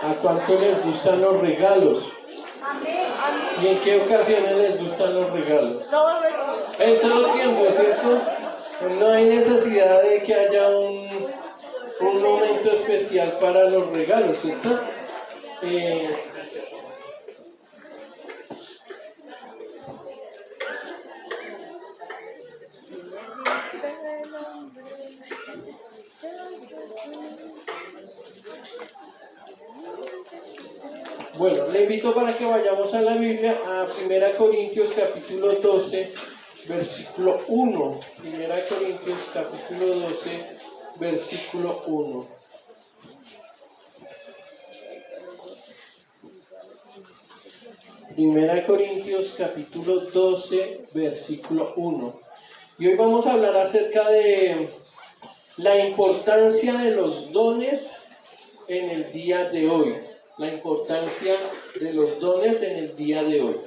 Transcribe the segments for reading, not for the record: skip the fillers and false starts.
¿A cuánto les gustan los regalos? ¿Y en qué ocasiones les gustan los regalos? En todo tiempo, ¿cierto? No hay necesidad de que haya un momento especial para los regalos, ¿cierto? Bueno, le invito para que vayamos a la Biblia, a 1 Corintios capítulo 12, versículo 1. 1 Corintios capítulo 12, versículo 1. Primera Corintios capítulo 12, versículo 1. Y hoy vamos a hablar acerca de la importancia de los dones en el día de hoy. La importancia de los dones en el día de hoy.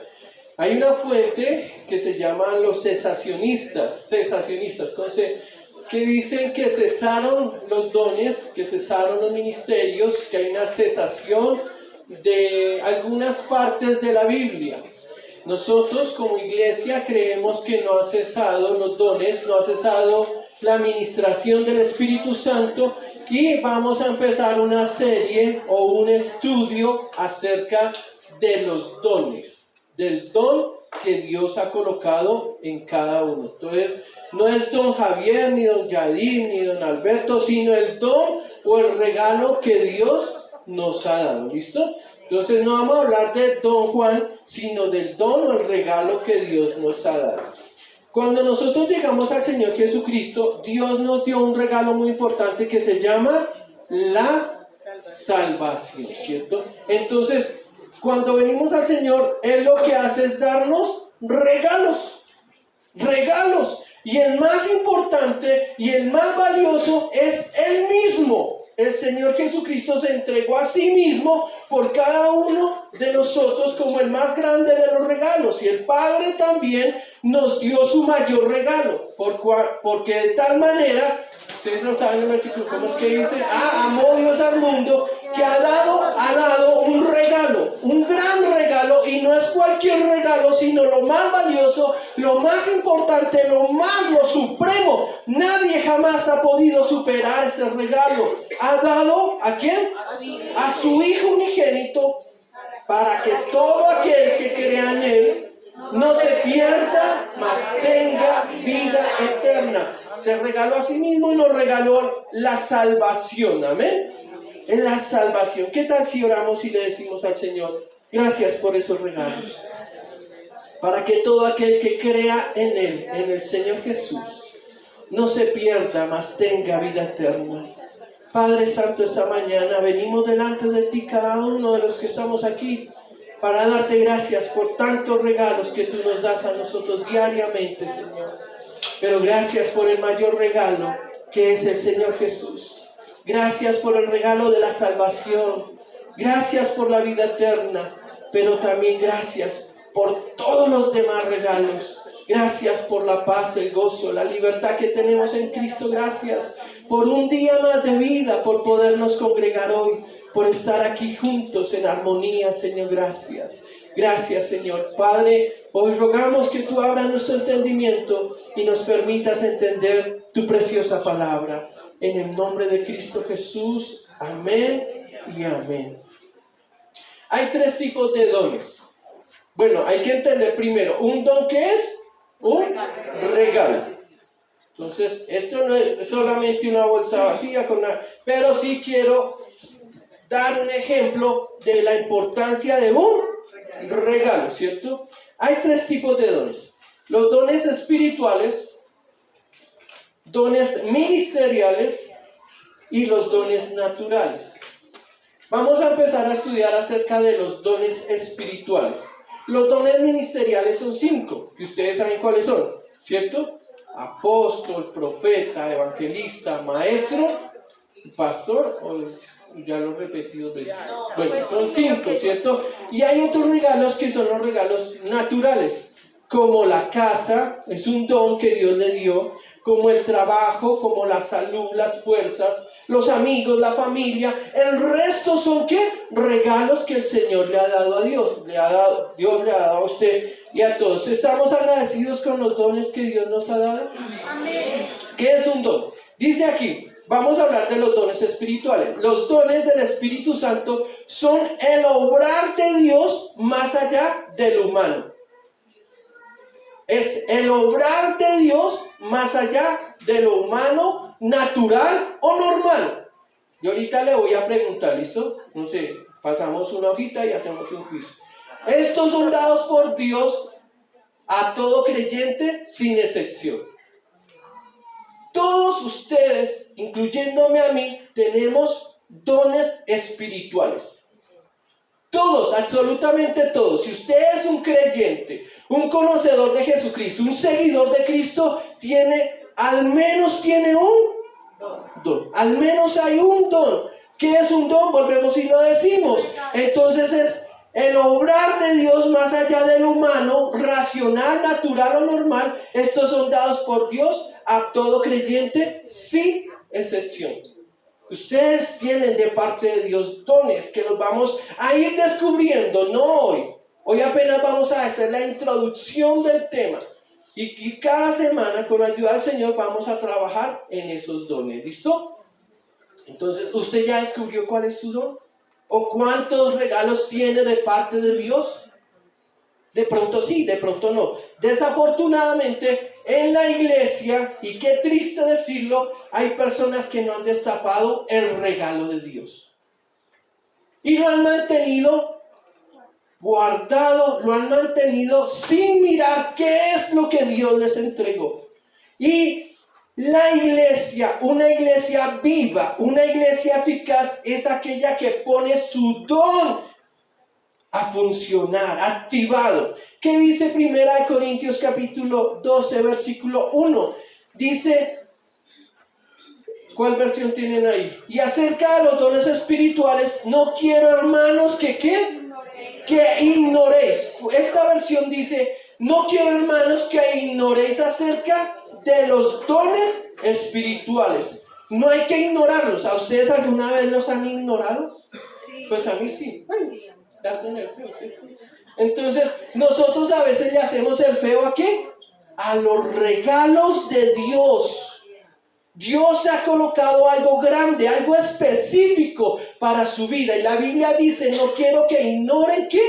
Hay una fuente que se llama los cesacionistas, que dicen que cesaron los dones, que cesaron los ministerios, que hay una cesación de algunas partes de la Biblia. Nosotros como iglesia creemos que no ha cesado los dones, no ha cesado la administración del Espíritu Santo, y vamos a empezar una serie o un estudio acerca de los dones, del don que Dios ha colocado en cada uno. Entonces, no es don Javier, ni don Yadir, ni don Alberto, sino el don o el regalo que Dios nos ha dado. ¿Listo? Entonces, no vamos a hablar de don Juan, sino del don o el regalo que Dios nos ha dado. Cuando nosotros llegamos al Señor Jesucristo, Dios nos dio un regalo muy importante que se llama la salvación, ¿cierto? Entonces, cuando venimos al Señor, Él lo que hace es darnos regalos. Y el más importante y el más valioso es Él mismo. El Señor Jesucristo se entregó a sí mismo por cada uno de nosotros como el más grande de los regalos. Y el Padre también nos dio su mayor regalo. Porque de tal manera, ustedes saben el versículo, ¿cómo es que dice? Amó Dios al mundo, que ha dado un regalo, un gran regalo, y no es cualquier regalo, sino lo más valioso, lo más importante, lo supremo. Nadie jamás ha podido superar ese regalo. Ha dado, ¿a quién? A su Hijo unigénito, para que todo aquel que crea en Él no se pierda, mas tenga vida eterna. Se regaló a sí mismo y nos regaló la salvación. Amén. En la salvación. ¿Qué tal si oramos y le decimos al Señor: gracias por esos regalos? Para que todo aquel que crea en Él, en el Señor Jesús, no se pierda, mas tenga vida eterna. Padre Santo, esta mañana venimos delante de ti, cada uno de los que estamos aquí, para darte gracias por tantos regalos que tú nos das a nosotros diariamente, Señor. Pero gracias por el mayor regalo, que es el Señor Jesús. Gracias por el regalo de la salvación. Gracias por la vida eterna. Pero también gracias por todos los demás regalos. Gracias por la paz, el gozo, la libertad que tenemos en Cristo. Gracias por un día más de vida, por podernos congregar hoy, por estar aquí juntos en armonía, Señor. Gracias. Gracias, Señor. Padre, hoy rogamos que tú abras nuestro entendimiento y nos permitas entender tu preciosa palabra. En el nombre de Cristo Jesús. Amén y amén. Hay tres tipos de dones. Bueno, hay que entender primero, un don que es un regalo. Entonces, esto no es solamente una bolsa vacía, pero sí quiero dar un ejemplo de la importancia de un regalo, ¿cierto? Hay tres tipos de dones: los dones espirituales, dones ministeriales y los dones naturales. Vamos a empezar a estudiar acerca de los dones espirituales. Los dones ministeriales son 5, que ustedes saben cuáles son, ¿cierto? Apóstol, profeta, evangelista, maestro, pastor, o ya lo repetí 2 veces. Bueno, son 5, ¿cierto? Y hay otros regalos que son los regalos naturales, como la casa, es un don que Dios le dio, como el trabajo, como la salud, las fuerzas, los amigos, la familia. El resto son ¿qué? Regalos que el Señor le ha dado a Dios. Dios le ha dado a usted y a todos. ¿Estamos agradecidos con los dones que Dios nos ha dado? Amén. ¿Qué es un don? Dice aquí, vamos a hablar de los dones espirituales. Los dones del Espíritu Santo son el obrar de Dios más allá del humano. Es el obrar de Dios más allá de lo humano, natural o normal. Y ahorita le voy a preguntar, ¿listo? No sé, pasamos una hojita y hacemos un quiz. Estos son dados por Dios a todo creyente sin excepción. Todos ustedes, incluyéndome a mí, tenemos dones espirituales. Todos, absolutamente todos. Si usted es un creyente, un conocedor de Jesucristo, un seguidor de Cristo, al menos tiene un don. Al menos hay un don. ¿Qué es un don? Volvemos y lo decimos. Entonces es el obrar de Dios más allá del humano, racional, natural o normal. Estos son dados por Dios a todo creyente sin excepción. Ustedes tienen de parte de Dios dones que los vamos a ir descubriendo, no hoy. Hoy apenas vamos a hacer la introducción del tema. Y cada semana, con la ayuda del Señor, vamos a trabajar en esos dones. ¿Listo? Entonces, ¿usted ya descubrió cuál es su don? ¿O cuántos regalos tiene de parte de Dios? De pronto sí, de pronto no. Desafortunadamente, en la iglesia, y qué triste decirlo, hay personas que no han destapado el regalo de Dios. Y lo han mantenido guardado, lo han mantenido sin mirar qué es lo que Dios les entregó. Y la iglesia, una iglesia viva, una iglesia eficaz, es aquella que pone su don a funcionar, activado. ¿Qué dice 1 Corintios capítulo 12, versículo 1? Dice, ¿cuál versión tienen ahí? Y acerca de los dones espirituales, no quiero, hermanos, que ignoréis. Esta versión dice, no quiero, hermanos, que ignoréis acerca de los dones espirituales. No hay que ignorarlos. ¿A ustedes alguna vez los han ignorado? Sí. Pues a mí sí. Bueno, le hacen el feo, ¿cierto? Entonces, nosotros a veces le hacemos el feo ¿a qué? A los regalos de Dios. Dios ha colocado algo grande, algo específico para su vida. Y la Biblia dice, no quiero que ignoren ¿qué?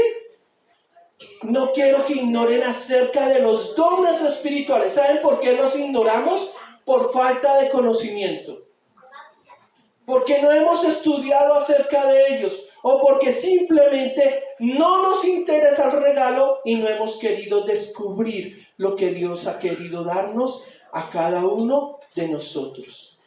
No quiero que ignoren acerca de los dones espirituales. ¿Saben por qué los ignoramos? Por falta de conocimiento. Porque no hemos estudiado acerca de ellos. O porque simplemente no nos interesa el regalo y no hemos querido descubrir lo que Dios ha querido darnos a cada uno de nosotros.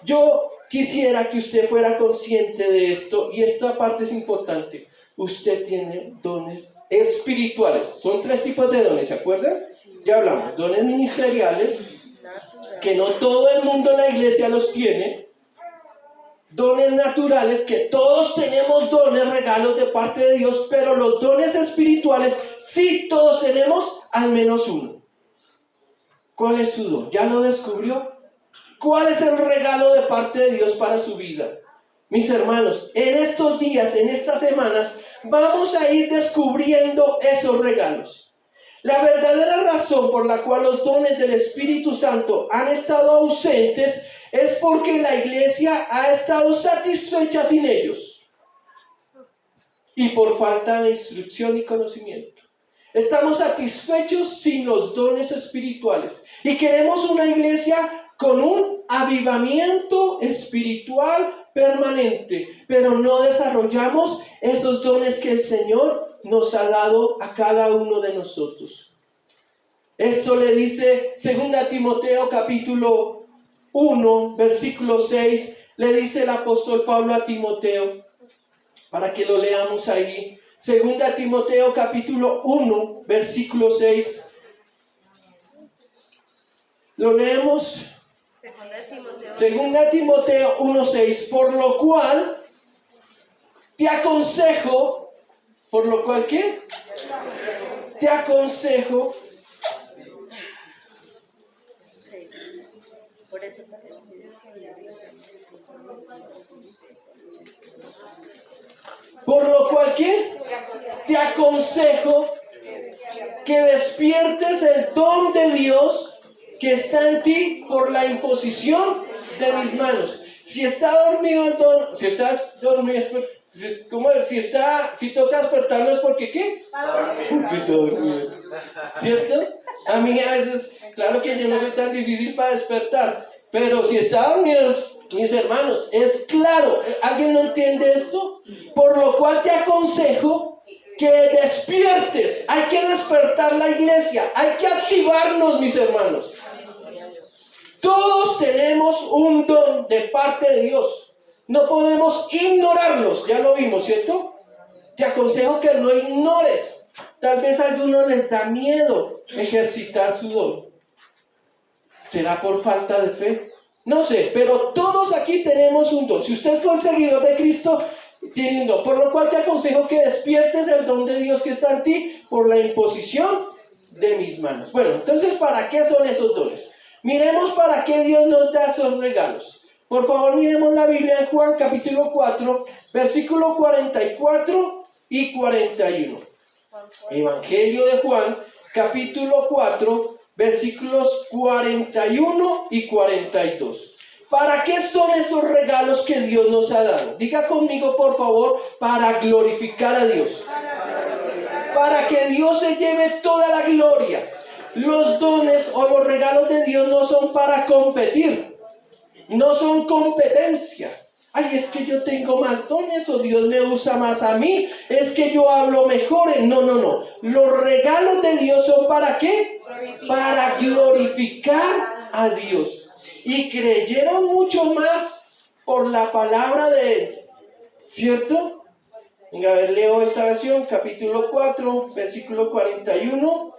Yo quisiera que usted fuera consciente de esto, y esta parte es importante. Usted tiene dones espirituales. Son 3 tipos de dones, ¿se acuerdan? Ya hablamos. Dones ministeriales, que no todo el mundo en la iglesia los tiene. Dones naturales, que todos tenemos dones, regalos de parte de Dios, pero los dones espirituales, sí todos tenemos al menos uno. ¿Cuál es su don? ¿Ya lo descubrió? ¿Cuál es el regalo de parte de Dios para su vida? Mis hermanos, en estos días, en estas semanas, vamos a ir descubriendo esos regalos. La verdadera razón por la cual los dones del Espíritu Santo han estado ausentes es porque la iglesia ha estado satisfecha sin ellos y por falta de instrucción y conocimiento. Estamos satisfechos sin los dones espirituales y queremos una iglesia con un avivamiento espiritual permanente, pero no desarrollamos esos dones que el Señor nos ha dado a cada uno de nosotros. Esto le dice 2 Timoteo capítulo 1, versículo 6, le dice el apóstol Pablo a Timoteo, para que lo leamos ahí. 2 Timoteo capítulo 1, versículo 6. Lo leemos. 2 Timoteo 1, 6. Por lo cual te aconsejo, ¿por lo cual qué? Te aconsejo. Por lo cual, ¿qué? Te aconsejo que despiertes el don de Dios que está en ti por la imposición de mis manos. Si está dormido el don, si estás dormido, si toca despertarlo es porque ¿qué? Porque está dormido. ¿Cierto? A mí a veces, claro que yo no soy tan difícil para despertar, pero si está dormido, mis hermanos, es claro. ¿Alguien no entiende esto? Por lo cual te aconsejo que despiertes. Hay que despertar la iglesia, hay que activarnos, mis hermanos. Todos tenemos un don de parte de Dios. No podemos ignorarlos, ya lo vimos, ¿cierto? Te aconsejo que no ignores. Tal vez a algunos les da miedo ejercitar su don. ¿Será por falta de fe? No sé, pero todos aquí tenemos un don. Si usted es conseguidor de Cristo, tiene un don. Por lo cual te aconsejo que despiertes el don de Dios que está en ti por la imposición de mis manos. Bueno, entonces, ¿para qué son esos dones? Miremos para qué Dios nos da esos regalos. Por favor, miremos la Biblia en Juan capítulo 4, versículo 44 y 41. Evangelio de Juan, capítulo 4, versículos 41 y 42. ¿Para qué son esos regalos que Dios nos ha dado? Diga conmigo, por favor, para glorificar a Dios. Para que Dios se lleve toda la gloria. Los dones o los regalos de Dios no son para competir. No son competencia. Ay, es que yo tengo más dones o Dios me usa más a mí. Es que yo hablo mejor. No. Los regalos de Dios son ¿para qué? Para glorificar a Dios. Y creyeron mucho más por la palabra de Él. ¿Cierto? Venga, a ver, leo esta versión, capítulo 4, versículo 41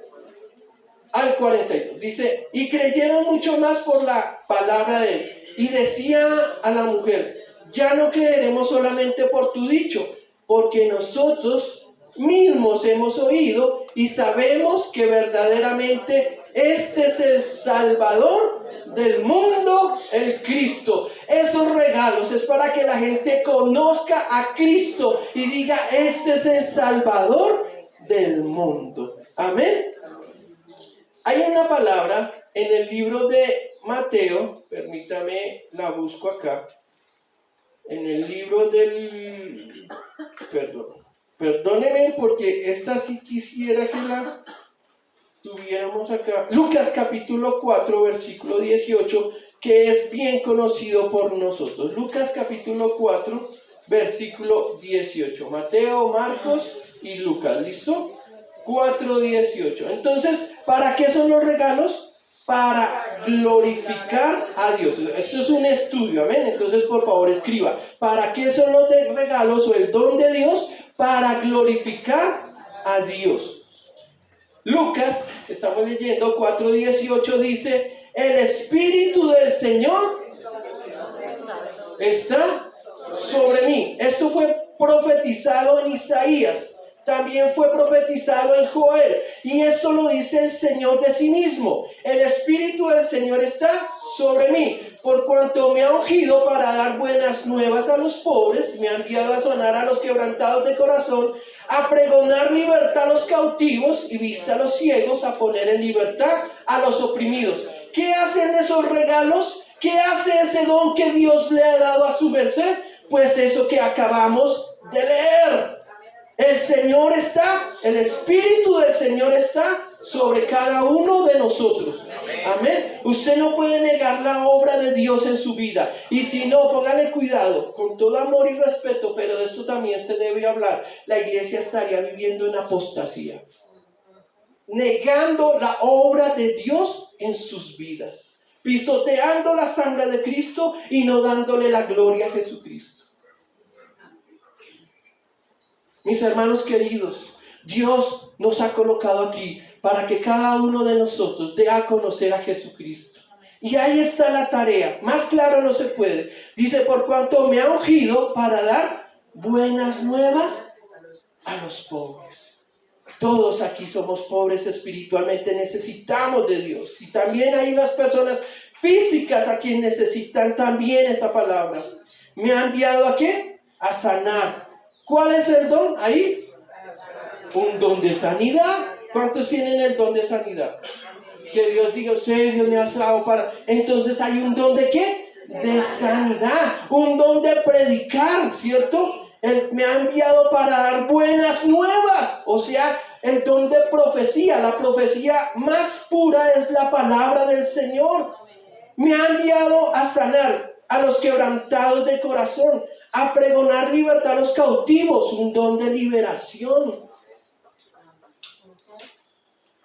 al 42. Dice, y creyeron mucho más por la palabra de Él. Y decía a la mujer, ya no creeremos solamente por tu dicho, porque nosotros mismos hemos oído y sabemos que verdaderamente este es el Salvador del mundo, el Cristo. Esos regalos es para que la gente conozca a Cristo y diga, este es el Salvador del mundo. Amén. Hay una palabra en el libro de Mateo, permítame, la busco acá, en el libro del, perdóneme porque esta sí quisiera que la tuviéramos acá, Lucas capítulo 4, versículo 18, que es bien conocido por nosotros. Lucas capítulo 4, versículo 18, Mateo, Marcos y Lucas, ¿listo? 4:18. Entonces, ¿para qué son los regalos? Para glorificar a Dios. Esto es un estudio, amén. Entonces, por favor, escriba. ¿Para qué son los regalos o el don de Dios? Para glorificar a Dios. Lucas, estamos leyendo 4:18, dice: el Espíritu del Señor está sobre mí. Esto fue profetizado en Isaías. También fue profetizado en Joel. Y esto lo dice el Señor de sí mismo. El Espíritu del Señor está sobre mí, por cuanto me ha ungido para dar buenas nuevas a los pobres. Me ha enviado a sanar a los quebrantados de corazón, a pregonar libertad a los cautivos y vista a los ciegos, a poner en libertad a los oprimidos. ¿Qué hacen esos regalos? ¿Qué hace ese don que Dios le ha dado a su merced? Pues eso que acabamos de leer. El Señor está, el Espíritu del Señor está sobre cada uno de nosotros. Amén. Usted no puede negar la obra de Dios en su vida. Y si no, póngale cuidado, con todo amor y respeto, pero de esto también se debe hablar. La iglesia estaría viviendo en apostasía, negando la obra de Dios en sus vidas, pisoteando la sangre de Cristo y no dándole la gloria a Jesucristo. Mis hermanos queridos, Dios nos ha colocado aquí para que cada uno de nosotros dé a conocer a Jesucristo. Y ahí está la tarea, más claro no se puede. Dice, por cuanto me ha ungido para dar buenas nuevas a los pobres. Todos aquí somos pobres espiritualmente, necesitamos de Dios. Y también hay unas personas físicas a quienes necesitan también esta palabra. ¿Me ha enviado a qué? A sanar. ¿Cuál es el don ahí? Un don de sanidad. ¿Cuántos tienen el don de sanidad? Que Dios diga, Dios me ha salvado para... Entonces hay un don de ¿qué? De sanidad. Un don de predicar, ¿cierto? Él me ha enviado para dar buenas nuevas. O sea, el don de profecía. La profecía más pura es la palabra del Señor. Me ha enviado a sanar a los quebrantados de corazón, a pregonar libertad a los cautivos, un don de liberación.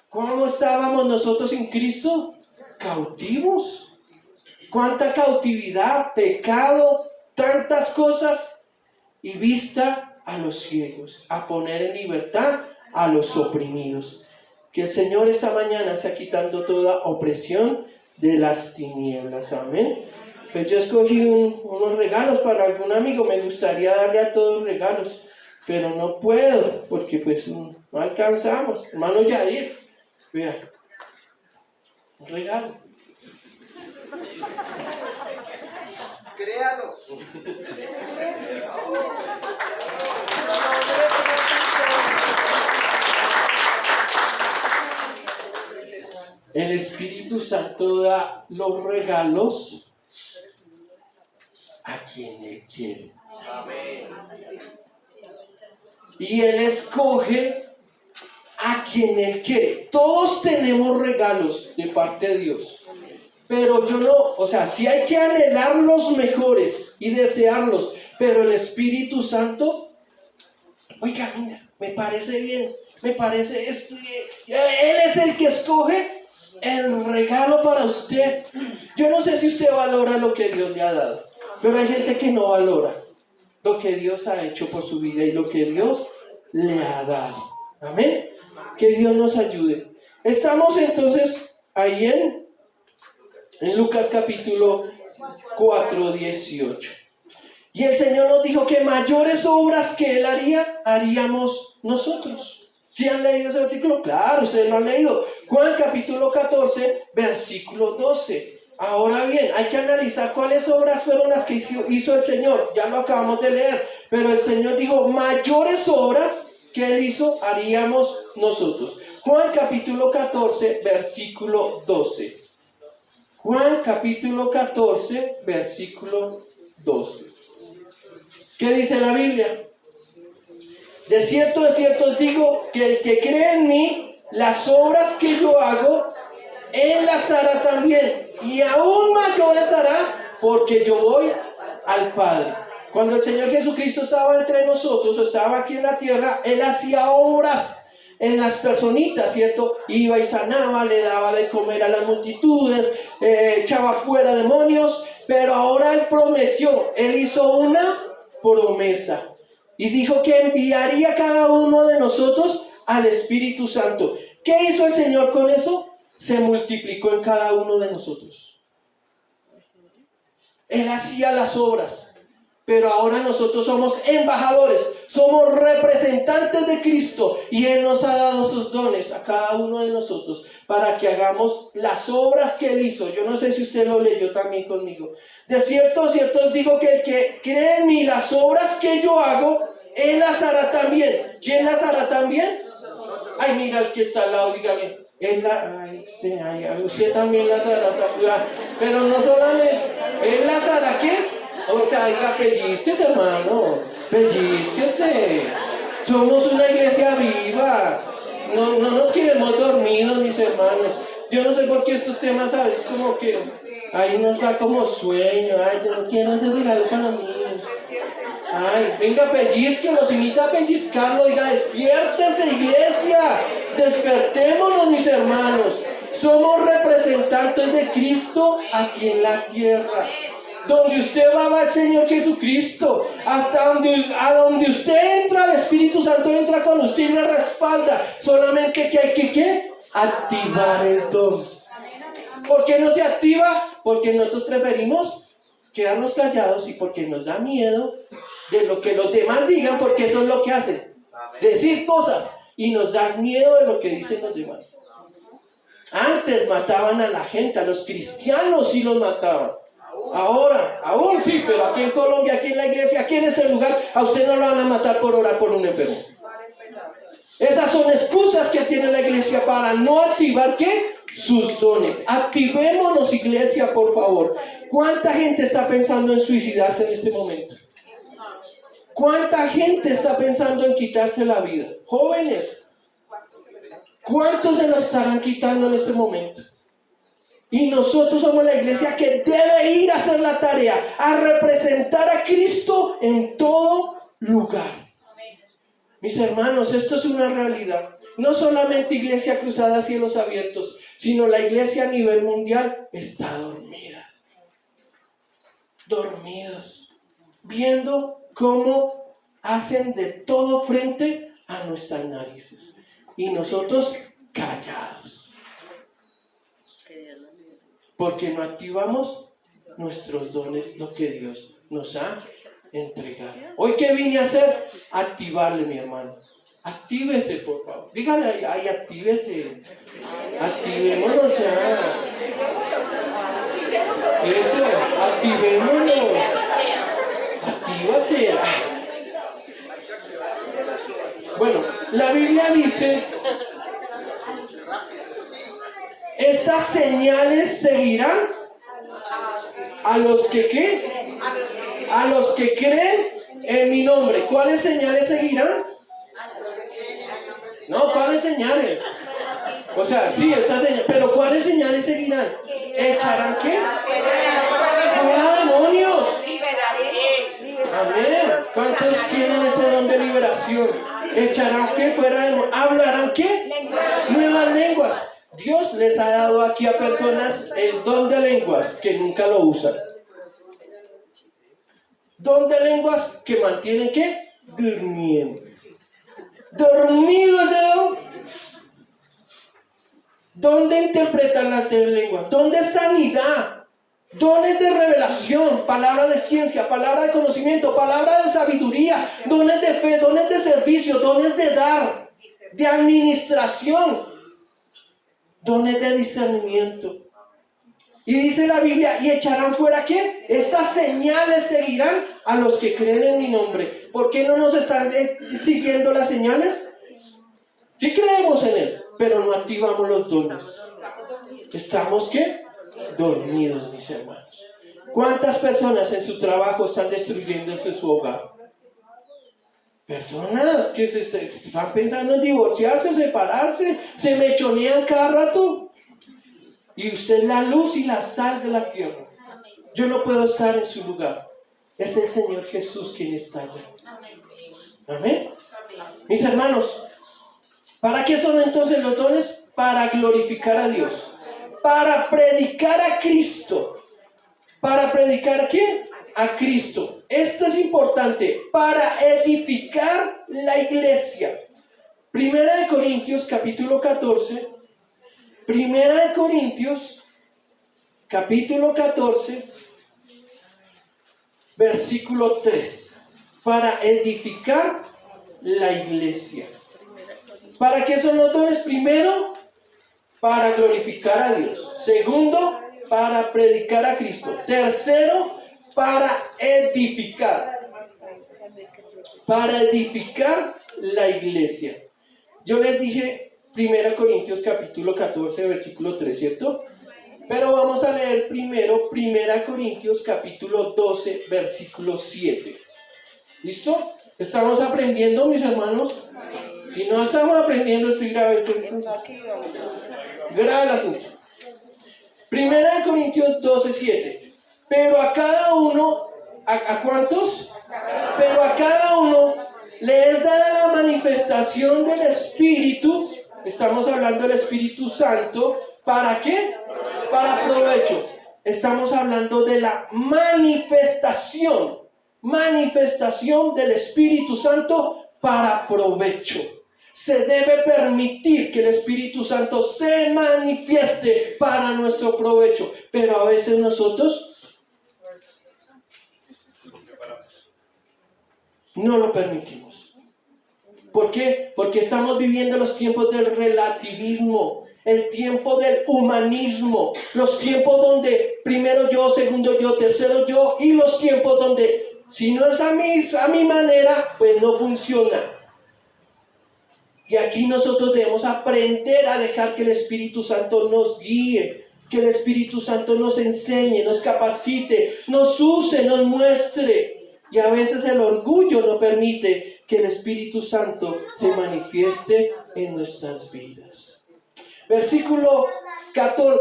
¿Cómo estábamos nosotros en Cristo? Cautivos. ¿Cuánta cautividad, pecado, tantas cosas? Y vista a los ciegos, a poner en libertad a los oprimidos. Que el Señor esta mañana sea quitando toda opresión de las tinieblas. Amén. Pues yo escogí unos regalos para algún amigo. Me gustaría darle a todos regalos, pero no puedo porque pues no alcanzamos. Hermano Yair, vea, un regalo. Créalo. El Espíritu Santo da los regalos a quien Él quiere. Amén. Y Él escoge a quien Él quiere. Todos tenemos regalos de parte de Dios. Pero yo no, o sea, sí hay que anhelar los mejores y desearlos. Pero el Espíritu Santo, oiga, mira, me parece bien, me parece esto. Él es el que escoge el regalo para usted. Yo no sé si usted valora lo que Dios le ha dado, pero hay gente que no valora lo que Dios ha hecho por su vida y lo que Dios le ha dado. Amén. Que Dios nos ayude. Estamos entonces ahí en Lucas capítulo 4, 18. Y el Señor nos dijo que mayores obras que Él haría, haríamos nosotros. ¿Sí han leído ese versículo? Claro, ustedes lo han leído. Juan capítulo 14, versículo 12. Ahora bien, hay que analizar cuáles obras fueron las que hizo el Señor. Ya lo acabamos de leer. Pero el Señor dijo, mayores obras que Él hizo, haríamos nosotros. Juan capítulo 14, versículo 12. Juan capítulo 14, versículo 12. ¿Qué dice la Biblia? De cierto os digo que el que cree en mí, las obras que yo hago, Él las hará también, y aún mayores hará, porque yo voy al Padre. Cuando el Señor Jesucristo estaba entre nosotros, o estaba aquí en la tierra, Él hacía obras en las personitas, ¿cierto? Iba y sanaba, le daba de comer a las multitudes, echaba fuera demonios, pero ahora Él prometió, Él hizo una promesa y dijo que enviaría a cada uno de nosotros al Espíritu Santo. ¿Qué hizo el Señor con eso? Se multiplicó en cada uno de nosotros. Él hacía las obras. Pero ahora nosotros somos embajadores, somos representantes de Cristo y Él nos ha dado sus dones a cada uno de nosotros para que hagamos las obras que Él hizo. Yo no sé si usted lo leyó también conmigo. De cierto os digo que el que cree en mí, las obras que yo hago, Él las hará también. ¿Quién las hará también? Ay, mira el que está al lado, dígale. Usted también las hará también. Pero no solamente, Él las hará, ¿qué? O sea, diga, pellizquese, hermano, pellizquese. Somos una iglesia viva. No nos quedemos dormidos, mis hermanos. Yo no sé por qué estos temas a veces como que ahí nos da como sueño. Ay, yo no quiero ese regalo para mí. Ay, venga, pellizquenos, invita a pellizcarlo. Diga, despiértese, iglesia. Despertémonos, mis hermanos. Somos representantes de Cristo aquí en la tierra. Donde usted va el Señor Jesucristo. A donde usted entra, el Espíritu Santo entra con usted y le respalda. Solamente que hay que activar el don. ¿Por qué no se activa? Porque nosotros preferimos quedarnos callados y porque nos da miedo de lo que los demás digan, porque eso es lo que hacen. Decir cosas y nos da miedo de lo que dicen los demás. Antes mataban a la gente, a los cristianos sí los mataban. Ahora, aún sí, pero aquí en Colombia, aquí en la iglesia, aquí en este lugar, a usted no lo van a matar por orar por un enfermo. Esas son excusas que tiene la iglesia para no activar, ¿qué? Sus dones. Activémonos, iglesia, por favor. ¿Cuánta gente está pensando en suicidarse en este momento? ¿Cuánta gente está pensando en quitarse la vida? Jóvenes, ¿cuántos se lo estarán quitando en este momento? Y nosotros somos la iglesia que debe ir a hacer la tarea, a representar a Cristo en todo lugar. Mis hermanos, esto es una realidad. No solamente Iglesia Cruzada Cielos Abiertos, sino la iglesia a nivel mundial está dormida. Dormidos. Viendo cómo hacen de todo frente a nuestras narices. Y nosotros callados. Porque no activamos nuestros dones, lo que Dios nos ha entregado. Hoy, ¿qué vine a hacer? Activarle, mi hermano. Actívese, por favor. Dígale ahí, actívese. Activémonos ya. Eso, activémonos. Actívate. Bueno, la Biblia dice: estas señales seguirán a los que ¿qué? A los que creen en mi nombre. ¿Cuáles señales seguirán? No, ¿cuáles señales? O sea, sí, estas señales. Pero ¿cuáles señales seguirán? ¿Echarán qué? ¡Fuera demonios! Amén. ¿Cuántos tienen ese don de liberación? ¿Echarán qué? Fuera demonios. ¿Hablarán qué? Nuevas lenguas. Dios les ha dado aquí a personas el don de lenguas que nunca lo usan. Don de lenguas que mantienen ¿qué? Durmiendo. Dormido ese don. Don de interpretar las lenguas. Don de sanidad. Dones de revelación. Palabra de ciencia. Palabra de conocimiento. Palabra de sabiduría. Dones de fe. Dones de servicio. Dones de dar. De administración. Dones de discernimiento. Y dice la Biblia: ¿y echarán fuera qué? Estas señales seguirán a los que creen en mi nombre. ¿Por qué no nos están siguiendo las señales? Sí creemos en Él, pero no activamos los dones. ¿Estamos qué? Dormidos, mis hermanos. ¿Cuántas personas en su trabajo están destruyéndose su hogar? Personas que se están pensando en divorciarse, separarse, se mechonean cada rato. Y usted es la luz y la sal de la tierra. Yo no puedo estar en su lugar. Es el Señor Jesús quien está allá. Amén. Mis hermanos, ¿para qué son entonces los dones? Para glorificar a Dios. Para predicar a Cristo. ¿Para predicar a quién? A Cristo. Esto es importante. Para edificar la iglesia. Primera de Corintios capítulo 14. Primera de Corintios, capítulo 14, versículo 3. Para edificar la iglesia. ¿Para qué son los dones? Primero, para glorificar a Dios. Segundo, para predicar a Cristo. Tercero, para edificar. Para edificar la iglesia. Yo les dije 1 Corintios capítulo 14, versículo 3, ¿cierto? Pero vamos a leer primero 1 Corintios capítulo 12, versículo 7. ¿Listo? ¿Estamos aprendiendo, mis hermanos? Si no estamos aprendiendo, estoy grave esto, entonces. Grave el asunto. 1 Corintios 12, 7. Pero a cada uno, ¿a cuántos? Pero a cada uno le es dada la manifestación del Espíritu. Estamos hablando del Espíritu Santo. ¿Para qué? Para provecho. Estamos hablando de la manifestación del Espíritu Santo para provecho. Se debe permitir que el Espíritu Santo se manifieste para nuestro provecho. Pero a veces nosotros no lo permitimos. ¿Por qué? Porque estamos viviendo los tiempos del relativismo. el tiempo del humanismo, los tiempos donde primero yo, segundo yo, tercero yo, y los tiempos donde si no es a mi manera, pues no funciona. Y aquí nosotros debemos aprender a dejar que el Espíritu Santo nos guíe, que el Espíritu Santo nos enseñe, nos capacite, nos use, nos muestre. Y a veces el orgullo no permite que el Espíritu Santo se manifieste en nuestras vidas.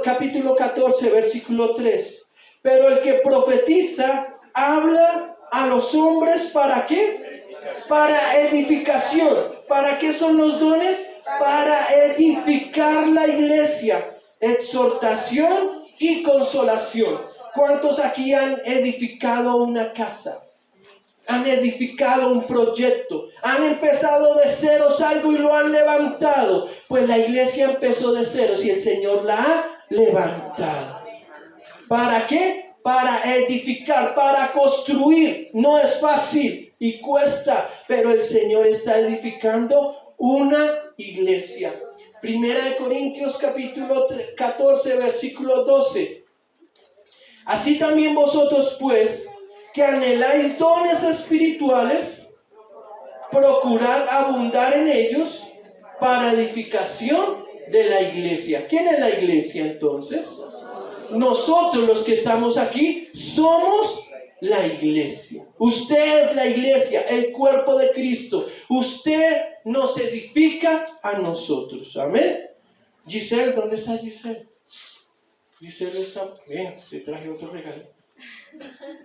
Capítulo 14, versículo 3. Pero el que profetiza habla a los hombres, ¿para qué? Para edificación. ¿Para qué son los dones? Para edificar la iglesia, exhortación y consolación. ¿Cuántos aquí han edificado una casa? Han edificado un proyecto, han empezado de ceros algo y lo han levantado. Pues la iglesia empezó de ceros y el Señor la ha levantado. ¿Para qué? Para edificar, para construir. No es fácil y cuesta, pero el Señor está edificando una iglesia. Primera de Corintios capítulo 14, versículo 12. Así también vosotros, pues, que anheláis dones espirituales, procurad abundar en ellos para edificación de la iglesia. ¿Quién es la iglesia entonces? Nosotros los que estamos aquí somos la iglesia. Usted es la iglesia, el cuerpo de Cristo. Usted nos edifica a nosotros. Amén. Giselle, ¿dónde está Giselle? Giselle está bien, te traje otro regalo.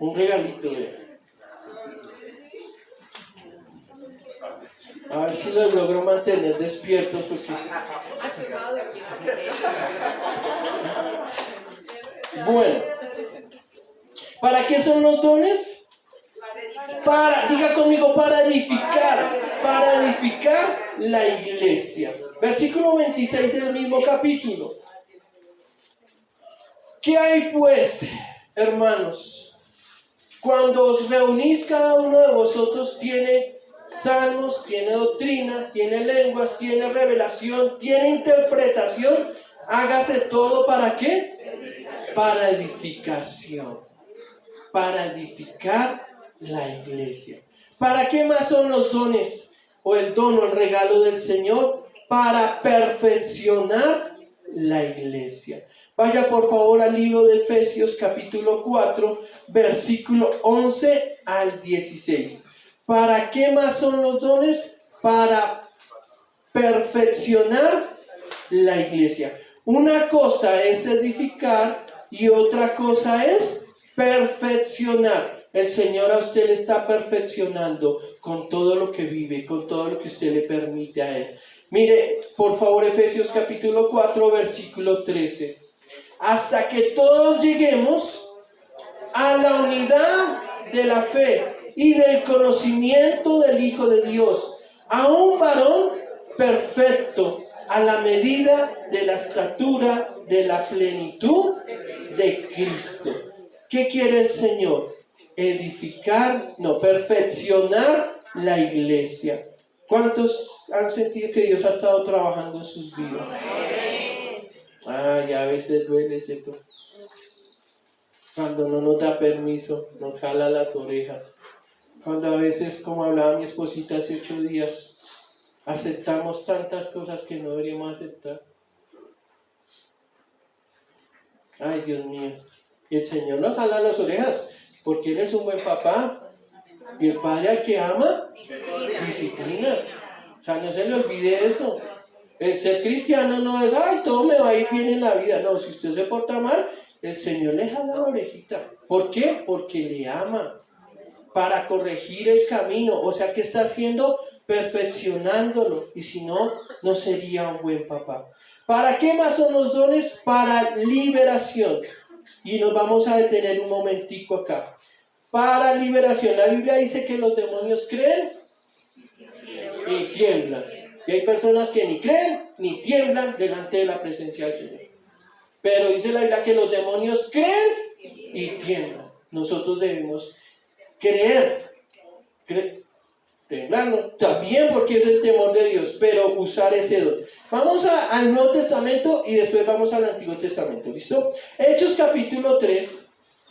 Un regalito. A ver si los logro mantener despiertos. Porque... Bueno, ¿para qué son los dones? Diga conmigo, para edificar la iglesia. Versículo 26 del mismo capítulo. ¿Qué hay pues, hermanos? Cuando os reunís, cada uno de vosotros tiene salmos, tiene doctrina, tiene lenguas, tiene revelación, tiene interpretación. Hágase todo, ¿para qué? Para edificación. Para edificar la iglesia. ¿Para qué más son los dones? O el don o el regalo del Señor. Para perfeccionar la iglesia. Vaya por favor al libro de Efesios capítulo 4, versículo 11 al 16. ¿Para qué más son los dones? Para perfeccionar la iglesia. Una cosa es edificar y otra cosa es perfeccionar. El Señor a usted le está perfeccionando con todo lo que vive, con todo lo que usted le permite a Él. Mire, por favor, Efesios capítulo 4, versículo 13. Hasta que todos lleguemos a la unidad de la fe y del conocimiento del Hijo de Dios, a un varón perfecto, a la medida de la estatura de la plenitud de Cristo. ¿Qué quiere el Señor? Perfeccionar la iglesia. ¿Cuántos han sentido que Dios ha estado trabajando en sus vidas? Ay, a veces duele, ¿cierto? Cuando no nos da permiso, nos jala las orejas. Cuando a veces, como hablaba mi esposita hace 8 días, aceptamos tantas cosas que no deberíamos aceptar. Ay, Dios mío. Y el Señor nos jala las orejas, porque Él es un buen papá. Y el Padre al que ama, disciplina. O sea, no se le olvide eso. El ser cristiano no es, ay, todo me va a ir bien en la vida. No, si usted se porta mal, el Señor le jala la orejita. ¿Por qué? Porque le ama. Para corregir el camino. O sea, ¿qué está haciendo? Perfeccionándolo. Y si no, no sería un buen papá. ¿Para qué más son los dones? Para liberación. Y nos vamos a detener un momentico acá. Para liberación. La Biblia dice que los demonios creen y tiemblan. Y hay personas que ni creen ni tiemblan delante de la presencia del Señor. Pero dice la Biblia que los demonios creen y tiemblan. Nosotros debemos creer. tenerlo, está bien porque es el temor de Dios, pero usar ese don. Vamos al Nuevo Testamento y después vamos al Antiguo Testamento, ¿listo? Hechos capítulo 3,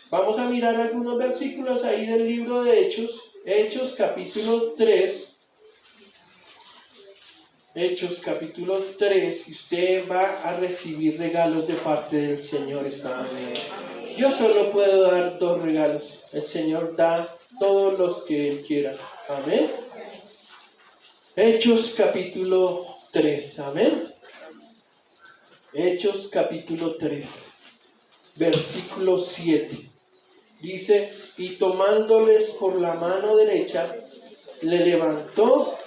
vamos a mirar algunos versículos ahí del libro de Hechos. Hechos capítulo 3. Hechos capítulo 3, y usted va a recibir regalos de parte del Señor esta mañana. Yo solo puedo dar 2 regalos. El Señor da todos los que Él quiera. Amén. Hechos capítulo 3. Amén. Hechos capítulo 3, versículo 7. Dice, y tomándoles por la mano derecha, le levantó,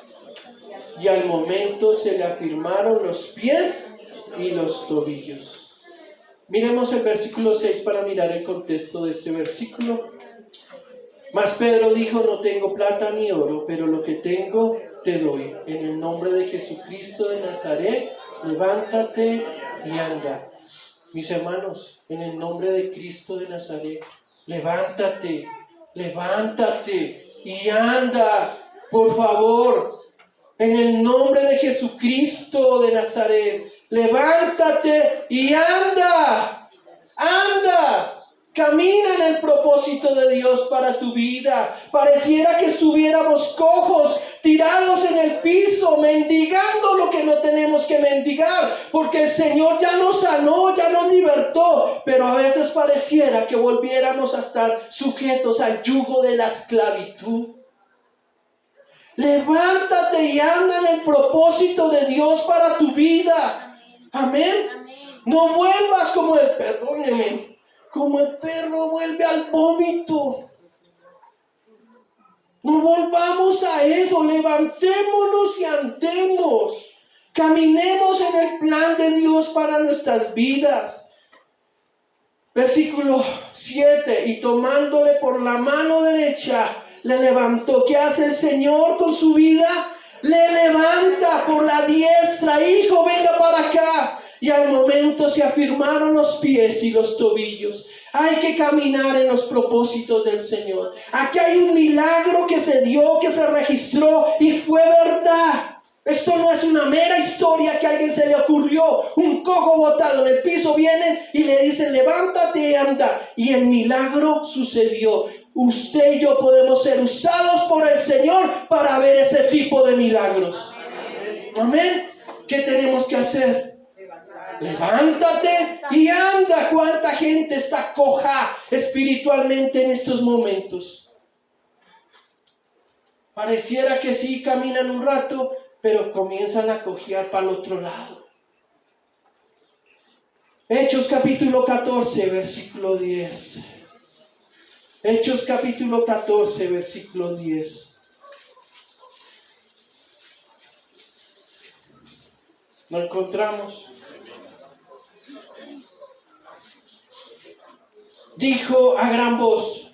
y al momento se le afirmaron los pies y los tobillos. Miremos el versículo 6 para mirar el contexto de este versículo. Mas Pedro dijo, no tengo plata ni oro, pero lo que tengo te doy. En el nombre de Jesucristo de Nazaret, levántate y anda. Mis hermanos, en el nombre de Cristo de Nazaret, levántate y anda, por favor. En el nombre de Jesucristo de Nazaret, levántate y anda. Camina en el propósito de Dios para tu vida. Pareciera que estuviéramos cojos, tirados en el piso, mendigando lo que no tenemos que mendigar, porque el Señor ya nos sanó, ya nos libertó, pero a veces pareciera que volviéramos a estar sujetos al yugo de la esclavitud. Levántate y anda en el propósito de Dios para tu vida. Amén. No vuelvas como el perro vuelve al vómito. No volvamos a eso. Levantémonos y andemos. Caminemos en el plan de Dios para nuestras vidas. Versículo 7. Y tomándole por la mano derecha, le levantó. ¿Qué hace el Señor con su vida? Le levanta por la diestra. Hijo, venga para acá. Y al momento se afirmaron los pies y los tobillos. Hay que caminar en los propósitos del Señor. Aquí hay un milagro que se dio, que se registró y fue verdad. Esto no es una mera historia que a alguien se le ocurrió. Un cojo botado en el piso, vienen y le dicen, levántate y anda. Y el milagro sucedió. Usted y yo podemos ser usados por el Señor para ver ese tipo de milagros. Amén. ¿Qué tenemos que hacer? Levántate y anda. ¿Cuánta gente está coja espiritualmente en estos momentos? Pareciera que sí, caminan un rato, pero comienzan a cojear para el otro lado. Hechos capítulo 14, versículo 10. Hechos capítulo 14, versículo 10. ¿Lo encontramos? Dijo a gran voz,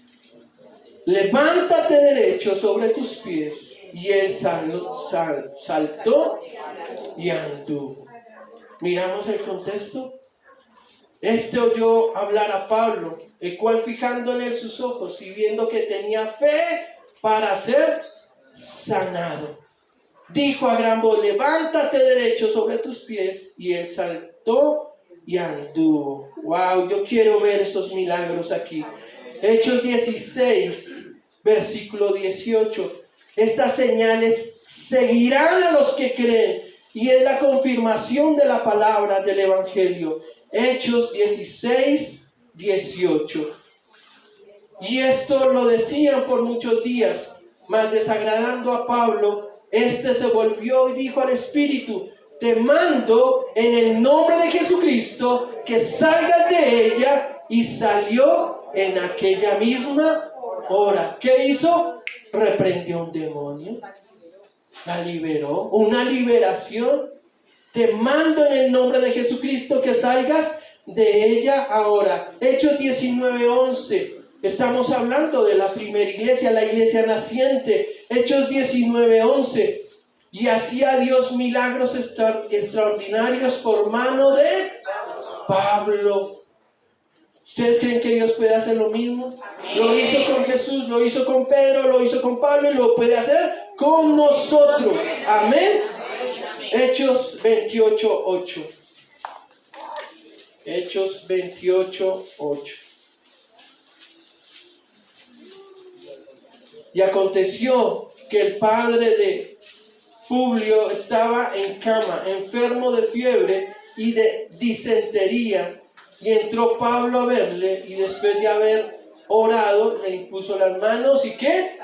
levántate derecho sobre tus pies. Y él saltó y anduvo. Miramos el contexto. Este oyó hablar a Pablo, el cual fijando en él sus ojos y viendo que tenía fe para ser sanado, dijo a gran voz, levántate derecho sobre tus pies. Y él saltó y anduvo. Wow, yo quiero ver esos milagros aquí. Hechos 16, versículo 18. Estas señales seguirán a los que creen, y es la confirmación de la palabra del Evangelio. Hechos 16, 18. Y esto lo decían por muchos días, mas desagradando a Pablo, este se volvió y dijo al Espíritu, te mando en el nombre de Jesucristo que salgas de ella. Y salió en aquella misma hora. ¿Qué hizo? Reprendió un demonio, la liberó. Una liberación. Te mando en el nombre de Jesucristo que salgas de ella ahora. Hechos 19:11. Estamos hablando de la primera iglesia, la iglesia naciente. Hechos 19:11. Y hacía Dios milagros extraordinarios por mano de Pablo. ¿Ustedes creen que Dios puede hacer lo mismo? Lo hizo con Jesús, lo hizo con Pedro, lo hizo con Pablo y lo puede hacer con nosotros. Amén. Hechos 28:8. Hechos 28:8. Y aconteció que el padre de Publio estaba en cama, enfermo de fiebre y de disentería, y entró Pablo a verle, y después de haber orado, le impuso las manos, ¿y qué?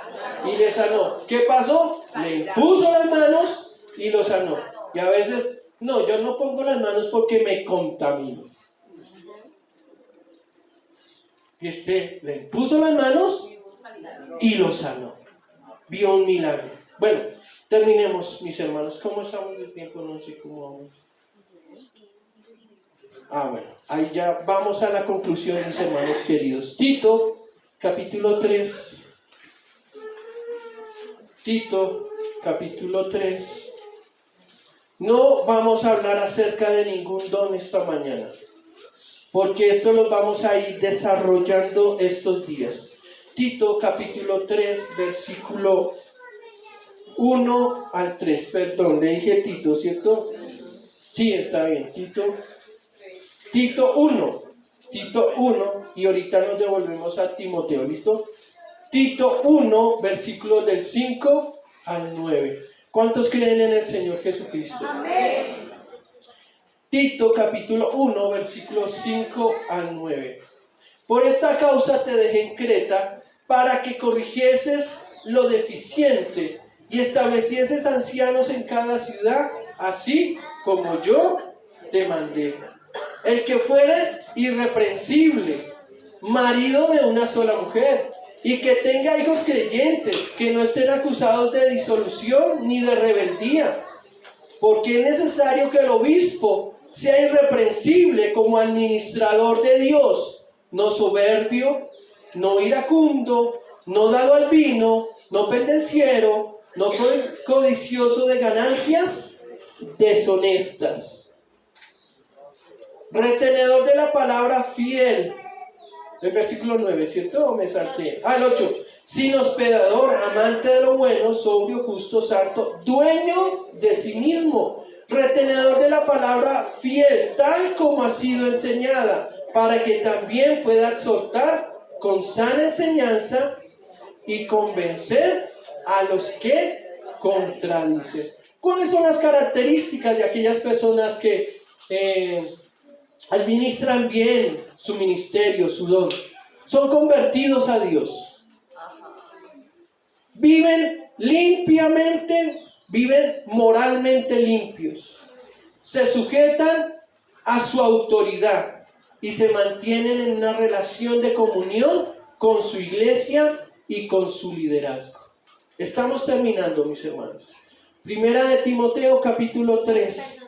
Y le sanó. ¿Qué pasó? Le impuso las manos y lo sanó. Y a veces, no, yo no pongo las manos porque me contamino. Y le impuso las manos y lo sanó. Vio un milagro. Bueno, terminemos, mis hermanos. ¿Cómo estamos de tiempo? No sé cómo vamos. Bueno, ahí ya vamos a la conclusión, mis hermanos queridos. Tito, capítulo 3. Tito, capítulo 3. No vamos a hablar acerca de ningún don esta mañana, porque esto lo vamos a ir desarrollando estos días. Tito, capítulo 3, versículo 1 al 3. Perdón, le dije Tito, ¿cierto? Sí, está bien. Tito 1, y ahorita nos devolvemos a Timoteo, ¿listo? Tito 1, versículos del 5 al 9. ¿Cuántos creen en el Señor Jesucristo? Amén. Tito capítulo 1, versículos 5 al 9. Por esta causa te dejé en Creta, para que corrigieses lo deficiente y establecieses ancianos en cada ciudad, así como yo te mandé. El que fuere irreprensible, marido de una sola mujer, y que tenga hijos creyentes, que no estén acusados de disolución ni de rebeldía, porque es necesario que el obispo sea irreprensible como administrador de Dios, no soberbio, no iracundo, no dado al vino, no pendenciero, no codicioso de ganancias deshonestas, retenedor de la palabra, fiel. El versículo 9, ¿cierto? ¿O me salté? El 8. Sin hospedador, amante de lo bueno, sobrio, justo, santo, dueño de sí mismo, retenedor de la palabra, fiel, tal como ha sido enseñada, para que también pueda exhortar con sana enseñanza y convencer a los que contradicen. ¿Cuáles son las características de aquellas personas que administran bien su ministerio, su don? Son convertidos a Dios. Viven limpiamente, viven moralmente limpios. Se sujetan a su autoridad y se mantienen en una relación de comunión con su iglesia y con su liderazgo. Estamos terminando, mis hermanos. Primera de Timoteo, capítulo 3.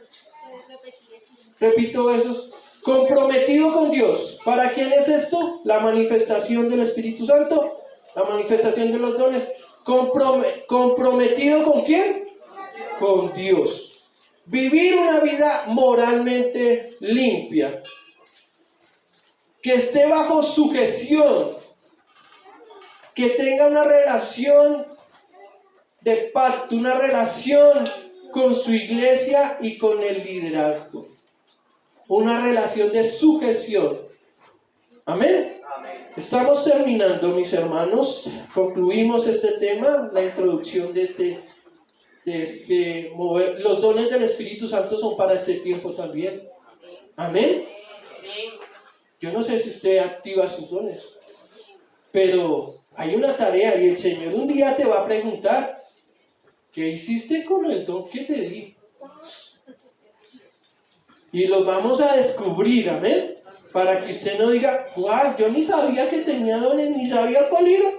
Repito esos. Comprometido con Dios. ¿Para quién es esto? La manifestación del Espíritu Santo, la manifestación de los dones. ¿Comprometido con quién? Con Dios. Vivir una vida moralmente limpia, que esté bajo sujeción, que tenga una relación de pacto, una relación con su iglesia y con el liderazgo. Una relación de sujeción. Amén. Estamos terminando, mis hermanos. Concluimos este tema, la introducción de este mover. Los dones del Espíritu Santo son para este tiempo también. Amén. Yo no sé si usted activa sus dones, pero hay una tarea y el Señor un día te va a preguntar: ¿qué hiciste con el don que te di? Y los vamos a descubrir, amén, para que usted no diga: ¡guau! Yo ni sabía que tenía dones, ni sabía cuál era.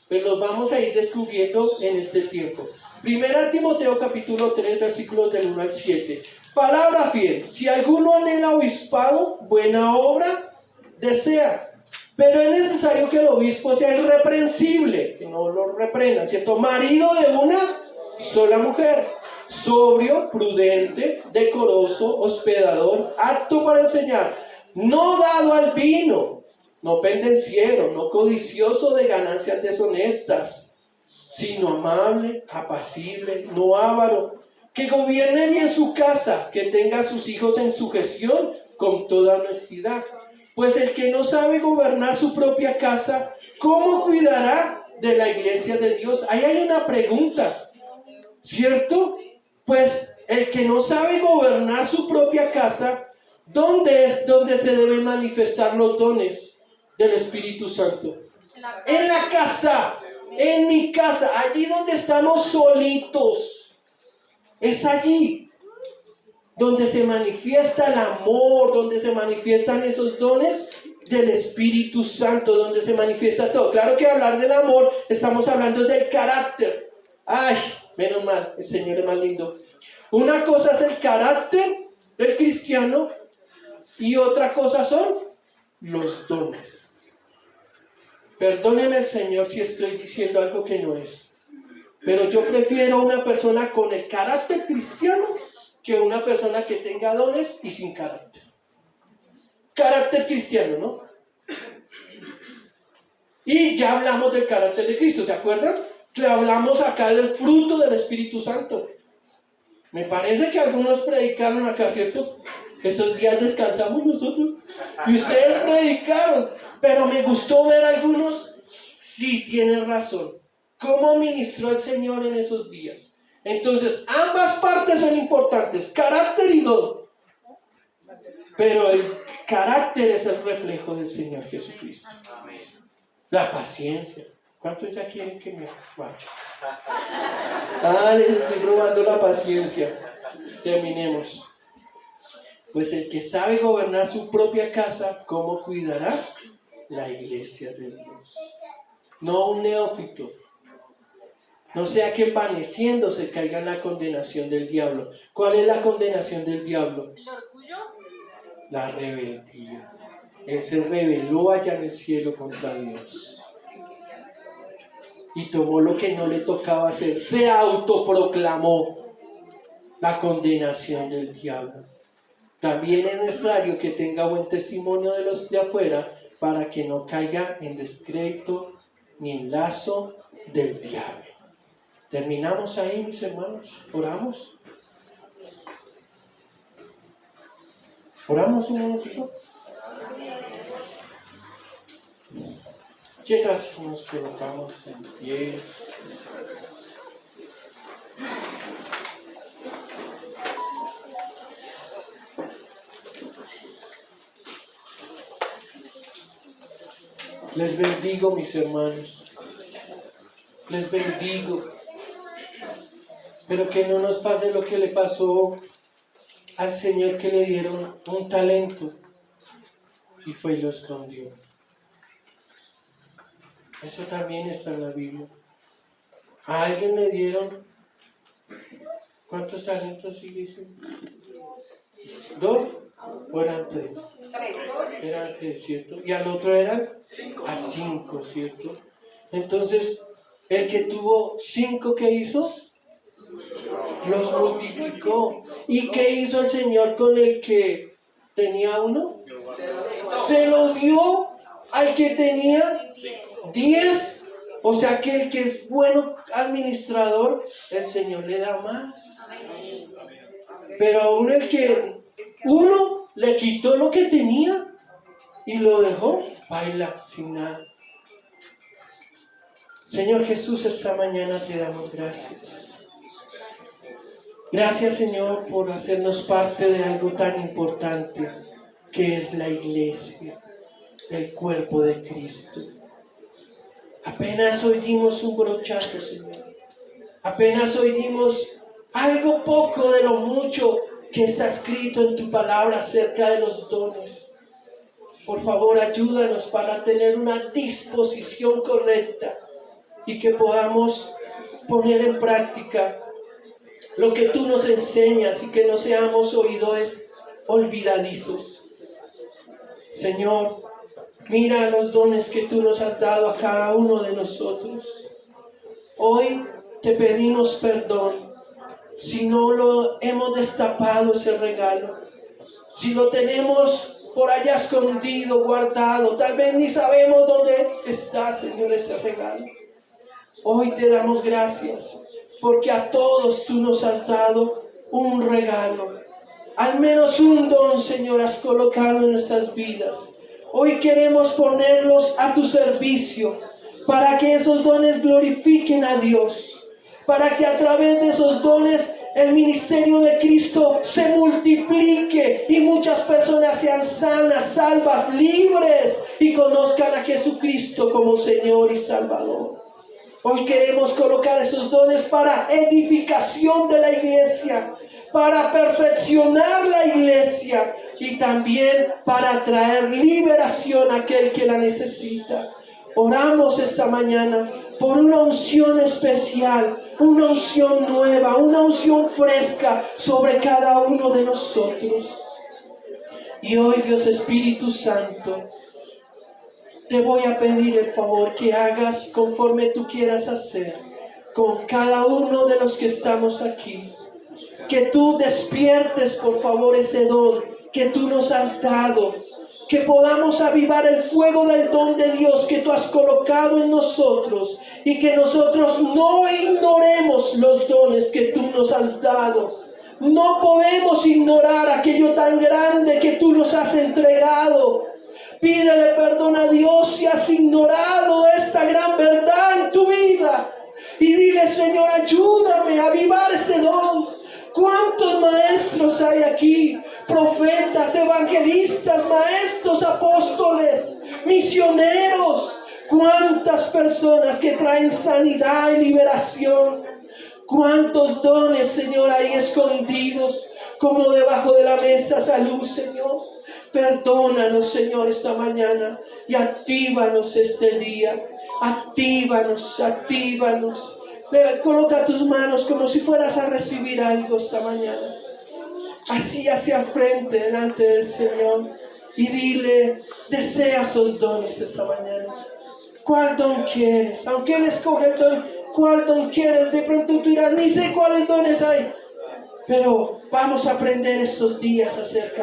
Pues los vamos a ir descubriendo en este tiempo. Primera Timoteo capítulo 3, versículos del 1 al 7. Palabra fiel: si alguno anhela obispado, buena obra desea, pero es necesario que el obispo sea irreprensible, que no lo reprendan, ¿cierto? Marido de una sola mujer, sobrio, prudente, decoroso, hospedador, apto para enseñar, no dado al vino, no pendenciero, no codicioso de ganancias deshonestas, sino amable, apacible, no avaro, que gobierne bien su casa, que tenga a sus hijos en sujeción con toda honestidad. Pues el que no sabe gobernar su propia casa, ¿cómo cuidará de la iglesia de Dios? Ahí hay una pregunta, ¿cierto? Pues el que no sabe gobernar su propia casa, ¿dónde es donde se deben manifestar los dones del Espíritu Santo? En la casa, en mi casa, allí donde estamos solitos. Es allí donde se manifiesta el amor, donde se manifiestan esos dones del Espíritu Santo, donde se manifiesta todo. Claro que hablar del amor, estamos hablando del carácter. Ay, menos mal, el Señor es más lindo. Una cosa es el carácter del cristiano y otra cosa son los dones. Perdóneme el Señor si estoy diciendo algo que no es, pero yo prefiero una persona con el carácter cristiano que una persona que tenga dones y sin carácter. Carácter cristiano, ¿no? Y ya hablamos del carácter de Cristo, ¿se acuerdan? Que hablamos acá del fruto del Espíritu Santo. Me parece que algunos predicaron acá, ¿cierto? Esos días descansamos nosotros. Y ustedes predicaron, pero me gustó ver algunos. Sí, tienen razón. ¿Cómo ministró el Señor en esos días? Entonces, ambas partes son importantes, carácter y don. Pero el carácter es el reflejo del Señor Jesucristo. La paciencia. ¿Cuántos ya quieren que me vaya? Les estoy probando la paciencia. Terminemos. Pues el que sabe gobernar su propia casa, ¿cómo cuidará la iglesia de Dios? No un neófito. No sea que envaneciéndose caiga en la condenación del diablo. ¿Cuál es la condenación del diablo? ¿El orgullo? La rebeldía. Él se rebeló allá en el cielo contra Dios. Y tomó lo que no le tocaba hacer. Se autoproclamó la condenación del diablo. También es necesario que tenga buen testimonio de los de afuera para que no caiga en descrédito ni en lazo del diablo. Terminamos ahí, mis hermanos. Oramos. Oramos un momentito. ¿Qué tal si nos colocamos en pie? Les bendigo, mis hermanos. Les bendigo. Pero que no nos pase lo que le pasó al Señor, que le dieron un talento y fue y lo escondió. Eso también está en la Biblia. A alguien le dieron, ¿cuántos talentos sigue? ¿2? ¿O eran 3? 3. Eran 3, ¿cierto? Y al otro eran a 5, ¿cierto? Entonces, el que tuvo 5, ¿qué hizo? Los multiplicó. ¿Y qué hizo el Señor con el que tenía 1? Se lo dio al que tenía 10. O sea que el que es bueno administrador, el Señor le da más. Pero aún el que 1 le quitó lo que tenía y lo dejó, baila sin nada. Señor Jesús, esta mañana te damos gracias. Gracias, Señor, por hacernos parte de algo tan importante que es la iglesia, el cuerpo de Cristo. Apenas hoy dimos un brochazo, Señor. Apenas hoy dimos algo poco de lo mucho que está escrito en tu palabra acerca de los dones. Por favor, ayúdanos para tener una disposición correcta y que podamos poner en práctica lo que tú nos enseñas y que no seamos oidores olvidadizos. Señor, mira los dones que tú nos has dado a cada uno de nosotros. Hoy te pedimos perdón si no lo hemos destapado ese regalo, si lo tenemos por allá escondido, guardado, tal vez ni sabemos dónde está, Señor, ese regalo. Hoy te damos gracias porque a todos tú nos has dado un regalo. Al menos un don, Señor, has colocado en nuestras vidas. Hoy queremos ponerlos a tu servicio para que esos dones glorifiquen a Dios. Para que a través de esos dones el ministerio de Cristo se multiplique y muchas personas sean sanas, salvas, libres y conozcan a Jesucristo como Señor y Salvador. Hoy queremos colocar esos dones para edificación de la iglesia, para perfeccionar la iglesia y también para traer liberación a aquel que la necesita. Oramos esta mañana por una unción especial, una unción nueva, una unción fresca sobre cada uno de nosotros. Y hoy, Dios Espíritu Santo, te voy a pedir el favor que hagas conforme tú quieras hacer con cada uno de los que estamos aquí. Que tú despiertes, por favor, ese don que tú nos has dado. Que podamos avivar el fuego del don de Dios que tú has colocado en nosotros. Y que nosotros no ignoremos los dones que tú nos has dado. No podemos ignorar aquello tan grande que tú nos has entregado. Pídele perdón a Dios si has ignorado esta gran verdad en tu vida. Y dile, Señor, ayúdame a avivar ese don. ¿Cuántos maestros hay aquí? Profetas, evangelistas, maestros, apóstoles, misioneros. ¿Cuántas personas que traen sanidad y liberación? ¿Cuántos dones, Señor, hay escondidos como debajo de la mesa? Salud, Señor. Perdónanos, Señor, esta mañana y actívanos este día. Actívanos. Coloca tus manos como si fueras a recibir algo esta mañana. Así hacia el frente, delante del Señor. Y dile, desea esos dones esta mañana. ¿Cuál don quieres? Aunque Él escoge el don, ¿cuál don quieres? De pronto tú dirás, ni sé cuáles dones hay. Pero vamos a aprender estos días acerca